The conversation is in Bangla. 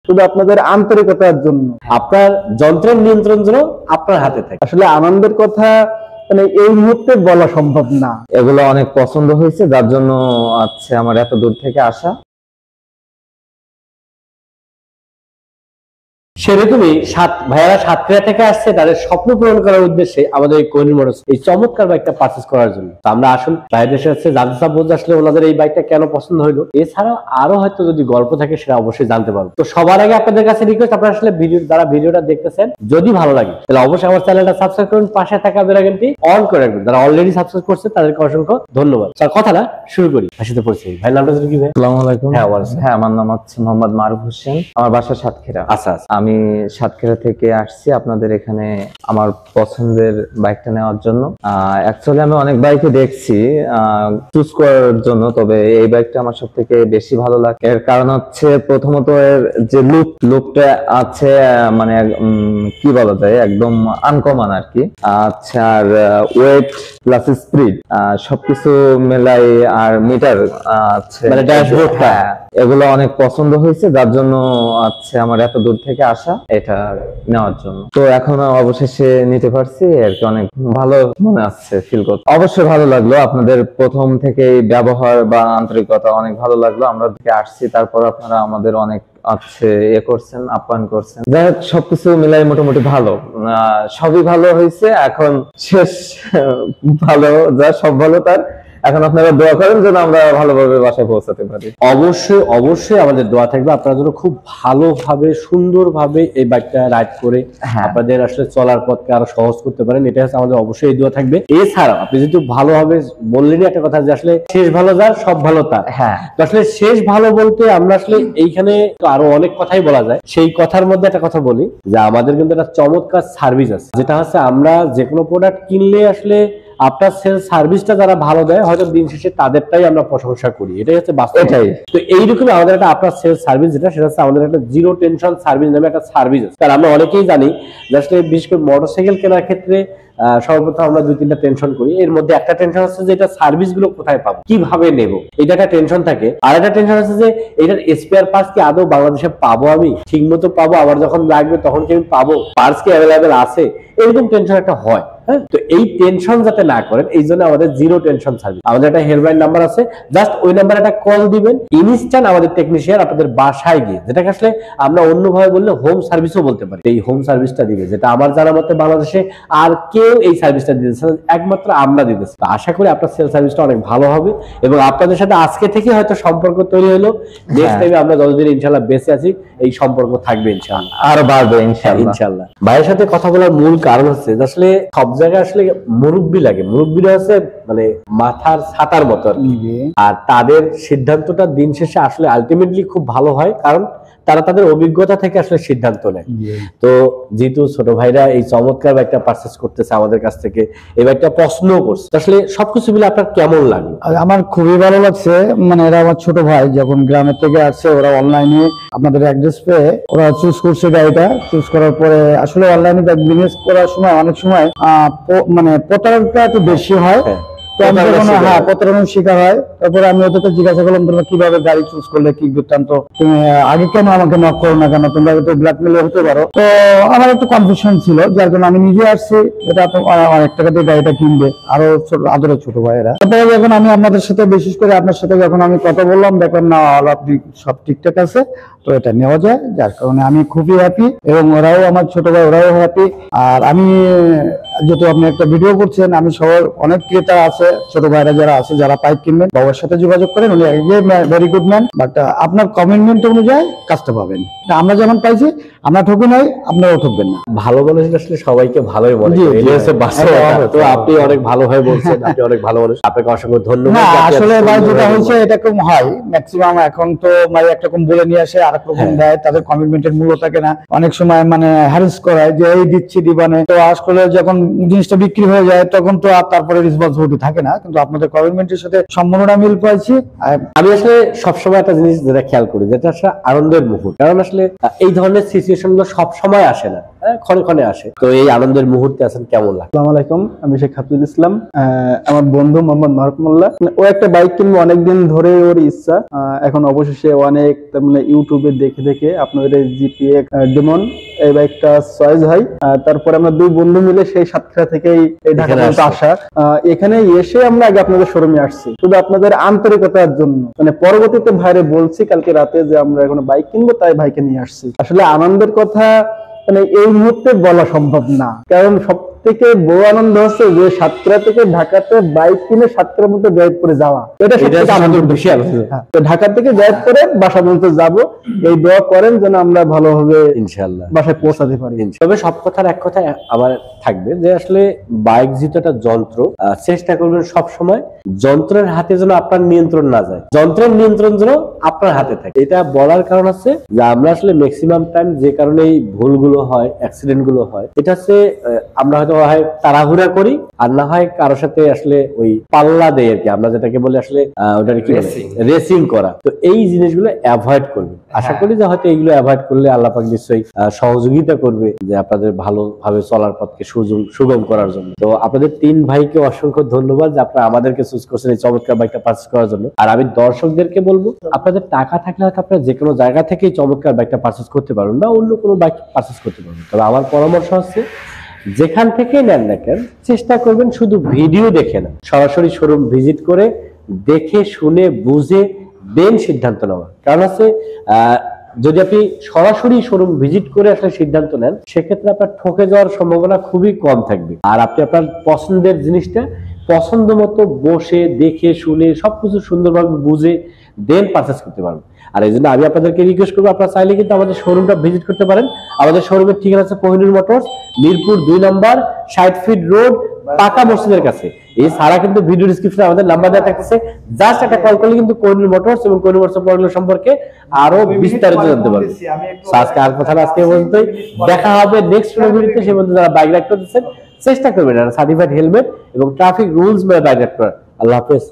শুধু আপনাদের আন্তরিকতার জন্য, আপনার যন্ত্রের নিয়ন্ত্রণ যেন আপনার হাতে থাকে। আসলে আনন্দের কথা মানে এই মুহূর্তে বলা সম্ভব না। এগুলো অনেক পছন্দ হয়েছে, যার জন্য আমার এত দূর থেকে আসা। সেরকমই ভাইয়ারা সাতক্ষীরা থেকে আসছে তাদের স্বপ্ন পূরণ করার উদ্দেশ্যে আমাদের এই কোহিনূর মোটরস এই চমৎকার বাইকটা পারচেজ করার জন্য। তো আমরা আসুন ভাইদের সাথে জানতে চাবো আসলে ওনাদের এই বাইকটা কেন পছন্দ হইলো, এছাড়াও আরো হয়তো যদি গল্প থাকে সেটা অবশ্যই জানতে পারবো। তো সবার আগে আপনাদের কাছে রিকোয়েস্ট, আপনারা আসলে যারা ভিডিওটা দেখতেছেন যদি ভালো লাগে তাহলে অবশ্যই আমার চ্যানেলটা সাবস্ক্রাইব করুন, পাশে থাকা বেল আইকনটি অন করে রাখবেন। যারা অলরেডি সাবস্ক্রাইব করছে তাদেরকে অসংখ্য ধন্যবাদ। স্যার কথাটা শুরু করি, আসতে পড়ছি। ভাই নামটা কি ভাই? আসসালামু আলাইকুম। হ্যাঁ, আমার নাম মোহাম্মদ মারুফ হোসেন, আমার বাসা সাতক্ষীরা। আচ্ছা, আমি সাতক্ষীরা থেকে আসছি আপনাদের এখানে আমার পছন্দের বাইকটা নেওয়ার জন্য। অ্যাকচুয়ালি আমি অনেক বাইকে দেখছি চুজ করার জন্য, তবে এই বাইকটা আমার সব থেকে বেশি ভালো লাগে। এর কারণ হচ্ছে প্রথমত এর যে লুকটা আছে, মানে কি বলা যায়, একদম আনকমন আর কি। আচ্ছা, আর ওয়েট প্লাস স্পিড সবকিছু মেলাই, আর মিটার মানে ড্যাশবোর্ড, এগুলো অনেক পছন্দ হয়েছে, যার জন্য আমার এত দূর থেকে আসা এটা নেওয়ার জন্য। তো এখন অবশেষে নিতে পারছি আর কি, অনেক ভালো মনে আসছে, ফিল করতে অবশ্যই ভালো লাগলো। আপনাদের প্রথম থেকে ব্যবহার বা আন্তরিকতা অনেক ভালো লাগলো। আমরা আসছি, তারপর আপনারা আমাদের অনেক করছেন, আপ্যায়ন করছেন, যাই হোক সবকিছু মিলাই মোটামুটি ভালো, সবই ভালো হয়েছে। এখন শেষ ভালো, যা সব ভালো তার। এখন আপনারা দোয়া করেন যেন আমরা ভালোভাবে বাসায় পৌঁছাতে পারি। অবশ্যই অবশ্যই আমাদের দোয়া থাকবে আপনারা যেন খুব ভালোভাবে সুন্দরভাবে এই বাইকটা রাইড করে আপনাদের আসলে চলার পথকে আরো সহজ করতে পারেন, এটা হচ্ছে আমাদের অবশ্যই এই দোয়া থাকবে। এছাড়াও আপনি যদি ভালোভাবে বললেনই একটা কথা যে আসলে শেষ ভালো যার সব ভালো তার। হ্যাঁ, তো আসলে শেষ ভালো বলতে আমরা আসলে এইখানে আরো অনেক কথাই বলা যায়। সেই কথার মধ্যে একটা কথা বলি যে আমাদের কিন্তু একটা চমৎকার সার্ভিস আছে, যেটা হচ্ছে আমরা যে কোনো প্রোডাক্ট কিনলে আসলে আপনার সেলস সার্ভিসটা যারা ভালো দেয় হয়তো দিন শেষে তাদেরটাই আমরা প্রশংসা করি, এটাই হচ্ছে বাস্তব। এটাই। তো এইরকম আমাদের একটা আপনার সেলস সার্ভিস যেটা, সেটা হচ্ছে আমাদের একটা জিরো টেনশন সার্ভিস নামে একটা সার্ভিস আছে। কারণ আমরা অনেকেই জানি যে আসলে বিশেষ করে মোটরসাইকেল কেনার ক্ষেত্রে সর্বপ্রথম আমরা 2-3টা টেনশন করি। এর মধ্যে একটা টেনশন হচ্ছে যে এটা সার্ভিস গুলো কোথায় পাবো, কিভাবে নেব, এটা একটা টেনশন থাকে। আর একটা টেনশন হচ্ছে যে এটার স্পেয়ার পার্টস কি আদৌ বাংলাদেশে পাবো, আমি ঠিক মতো পাবো, আবার যখন লাগবে তখন কি আমি পাবো, পার্টস কি অ্যাভেলেবেল আছে, এরকম টেনশন একটা হয়। হ্যাঁ, তো এই টেনশন যাতে না করেন এই জন্য আমাদের জিরো টেনশন সার্ভিস, আমাদের একটা হেল্পলাইন নাম্বার আছে, জাস্ট ওই নাম্বারে একটা কল দিবেন, ইনস্ট্যান্ট আমাদের টেকনিশিয়ান আপনাদের বাসায় গিয়ে, যেটাকে আসলে আমরা অন্যভাবে বললে হোম সার্ভিসও বলতে পারি, এই হোম সার্ভিসটা দিবে, যেটা আমার জানা মতে বাংলাদেশে আর কেউ এই সার্ভিসটা দিতেছে না, একমাত্র আমরা দিতেছি। আশা করি আপনার সেল সার্ভিসটা অনেক ভালো হবে এবং আপনাদের সাথে আজকে থেকে হয়তো সম্পর্ক তৈরি হলো, নেক্সট টাইমে আমরা যতদিন ইনশাআল্লাহ বেঁচে আছি এই সম্পর্ক থাকবে ইনশাআল্লাহ, আর বাড়বে ইনশাআল্লাহ। ইনশাআল্লাহ। ভাইয়ের সাথে কথা বলার মূল কারণ হচ্ছে যে আসলে সব জায়গায় আসলে মুরব্বি লাগে, মুরব্বিরা হচ্ছে মানে মাথার ছাতার মতো আর তাদের সিদ্ধান্তটা দিন শেষে আসলে আলটিমেটলি খুব ভালো হয়, কারণ তারা তাদের অভিজ্ঞতা থেকে আসলে সিদ্ধান্ত নেয়। তো যেহেতু ছোট ভাইরা এই চমৎকার বাইকটা পারচেজ করতেছে আমাদের কাছ থেকে, এই বাইকটা পছন্দ করছে, আসলে সবকিছু মিলে আপনার কেমন লাগে? আমার খুবই ভালো লাগছে। মানে এরা আমার ছোট ভাই যখন গ্রামের থেকে আসছে, ওরা অনলাইনে আপনাদের অ্যাড্রেস পেয়ে ওরা চুজ করছে গাড়িটা। চুজ করার পরে আসলে অনলাইনে বিজনেস করার সময় অনেক সময় মানে প্রতারণাটা একটু বেশি হয়, প্রতারণার শিকার হয়। তারপরে আমি ওদেরকে জিজ্ঞাসা করলাম তোমরা কিভাবে গাড়ি চুজ করলে, কি বৃত্তান্ত, তুমি আগে কেন আমাকে নক করো না কেন, তোমরা তো ব্ল্যাকমেল হতে পারো। তো আমার একটু কনফিউশন ছিল, যার কারণে আমি নিজে আসছি, এটা অনেক টাকা দিয়ে গাড়িটা কিনবে আরো আদরের ছোট ভাইয়েরা। তারপরে যখন আমি আপনাদের সাথে বিশেষ করে আপনার সাথে যখন আমি কথা বললাম, দেখলাম না আপনি সব ঠিকঠাক আছে, তো এটা নেওয়া যায়, যার কারণে আমি খুবই হ্যাপি এবং ওরাও আমার ছোট ভাই ওরাও হ্যাপি। আর আমি যেহেতু আপনি একটা ভিডিও করছেন, আমি সবার অনেক ক্রেতা আছে, ছোট ভাইরা যারা আছে যারা পাইপ কিনবেন বাবার সাথে যোগাযোগ করেন, উনি ভেরি গুড ম্যান, বাট আপনার কমিটমেন্ট অনুযায়ী কাজটা পাবেন। আমরা যেমন পাইছি আমরা ঠকি নাই, আপনারাও ঠকবেন না। ভালো মানুষ আসলে সবাইকে ভালোই বলে, তো আপনি অনেক ভালো হয়ে বলছেন, আপনি অনেক ভালো মানুষ, আপনাকে অসংখ্য ধন্যবাদ। আসলে ভাই যেটা হয়েছে এরকম হয় ম্যাক্সিমাম, এখন তো মানে একরকম বলে নিয়ে আসে আরেক রকম দেয়, তাদের কমিটমেন্টের মূল্য থাকে না, অনেক সময় মানে হ্যারাস করায় যে এই দিচ্ছি দিবানে, তো আসলে যখন জিনিসটা বিক্রি হয়ে যায় তখন তো আর তারপরে রেসপন্সিবিলিটি থাকে না। কিন্তু আপনাদের কমিটমেন্টের সাথে সম্পূর্ণ মিল পাইছি। আমি আসলে সবসময় একটা জিনিস যেটা খেয়াল করি, যেটা আসলে আনন্দের মুহূর্ত, কারণ আসলে এই ধরনের সিচুয়েশন গুলো সব সময় আসে না, ক্ষণে ক্ষণে আসে। তো এই আনন্দের মুহূর্তে আছেন, কেমন লাগে? আসসালামু আলাইকুম, আমি শেখ হাফিজুল ইসলাম। আমার বন্ধু মোহাম্মদ মারুফ মোল্লা, ও একটা বাইক কিনবে অনেকদিন ধরে ওর ইচ্ছা। এখন অবশেষে অনেক মানে ইউটিউবে দেখে দেখে আপনাদের এই জিপিএক্স ডিমন এই বাইকটা চয়েস হয়। তারপরে আমরা দুই বন্ধু মিলে সেই সাতক্ষীরা থেকেই এই ঢাকা পর্যন্ত আসা। এখানে এসে আমরা আগে আপনাদের শোরুমে আসছি শুধু আপনাদের আন্তরিকতার জন্য। মানে পরবর্তীতে ভাইরে বলছি কালকে রাতে যে আমরা এখন বাইক কিনবো, তাই ভাইকে নিয়ে আসছি। আসলে আনন্দের কথা মানে এই মুহূর্তে বলা সম্ভব না, কারণ সব থেকে বড় আনন্দ হচ্ছে যে সাতক্ষীরা থেকে ঢাকাতে বাইক কিনে সাতক্ষীরার মধ্যে ড্রাইভ করে যাওয়া, এটা সবথেকে আনন্দের বিষয়। তো ঢাকা থেকে ড্রাইভ করে বাসা পর্যন্ত যাব, এই দোয়া করেন যেন আমরা ভালোভাবে ইনশাআল্লাহ বাসায় পৌঁছাতে পারি। তবে সব কথার এক কথা আমার থাকবে যে আসলে বাইক যেহেতু একটা যন্ত্র, চেষ্টা করবেন সব সময় যন্ত্রের হাতে যেন আপনার নিয়ন্ত্রণ না যায়, যন্ত্রের নিয়ন্ত্রণ যেন আপনার হাতে থাকে। এটা বলার কারণ আছে যে আমরা আসলে ম্যাক্সিমাম টাইম যে কারণে এই ভুলগুলো হয়, অ্যাক্সিডেন্ট গুলো হয়, এটা হচ্ছে আমরা হয়তো হয় তাড়াহুড়া করি, আর না হয় কারোর সাথে আসলে ওই পাল্লা দেয় আর কি, আমরা যেটাকে বলি আসলে ওটাকে কি রেসিং করা। তো এই জিনিসগুলো অ্যাভয়েড করবে। আশা করি যে হয়তো এইগুলো অ্যাভয়েড করলে আল্লাহ পাক নিশ্চয়ই সহযোগিতা করবে যে আপনাদের ভালোভাবে চলার পথকে সুগম করার জন্য। তো আপনাদের তিন ভাইকে অসংখ্য ধন্যবাদ যে আপনারা আমাদেরকে চুজ করছেন এই চমৎকার বাইকটা পারচেজ করার জন্য। আর আমি দর্শকদেরকে বলবো, আপনাদের টাকা থাকলে হয়তো আপনারা যে কোনো জায়গা থেকে চমৎকার বাইকটা পারচেজ করতে পারবেন বা অন্য কোনো বাইক পারচেজ করতে পারবেন। তবে আমার পরামর্শ হচ্ছে যেখান থেকে নেন না কেন চেষ্টা করবেন শুধু ভিডিও দেখে না, সরাসরি শোরুম ভিজিট করে দেখে শুনে বুঝে দেন সিদ্ধান্ত নেওয়া। কারণ হচ্ছে যদি আপনি সরাসরি শোরুম ভিজিট করে আসলে সিদ্ধান্ত নেন, সেক্ষেত্রে আপনার ঠকে যাওয়ার সম্ভাবনা খুবই কম থাকবে। আর আপনি আপনার পছন্দের জিনিসটা পছন্দ মতো বসে দেখে শুনে সবকিছু সুন্দরভাবে বুঝে দেন পারচেজ করতে পারবেন। আর এই জন্য আমি আপনাদেরকে রিকোয়েস্ট করবো, আপনারা চাইলে কিন্তু আমাদের শোরুমটা ভিজিট করতে পারেন। আমাদের শোরুমের ঠিকানা আছে কোহিনুর মোটরস, মিরপুর 2 নম্বর 60 ফিট রোড, পাকা মসজিদের কাছে। এই সারা কিন্তু ভিডিও ডেসক্রিপশনে আমাদের নাম্বার দেওয়া থাকতেছে, জাস্ট একটা কল করলে কিন্তু কোহিনুর মোটরস এবং কোহিনুর মোটরস প্রোডাক্ট সম্পর্কে আরো বিস্তারিত জানতে পারবেন। আজকে আর কথা না, আজকে পর্যন্তই, দেখা হবে নেক্সট ভিডিওতে। সে পর্যন্ত যারা বাইক রাইড করতেছেন চেষ্টা করবেন সার্টিফাইড হেলমেট এবং ট্রাফিক রুলস মেনে বাইক রাইড করার। আল্লাহ হাফেজ।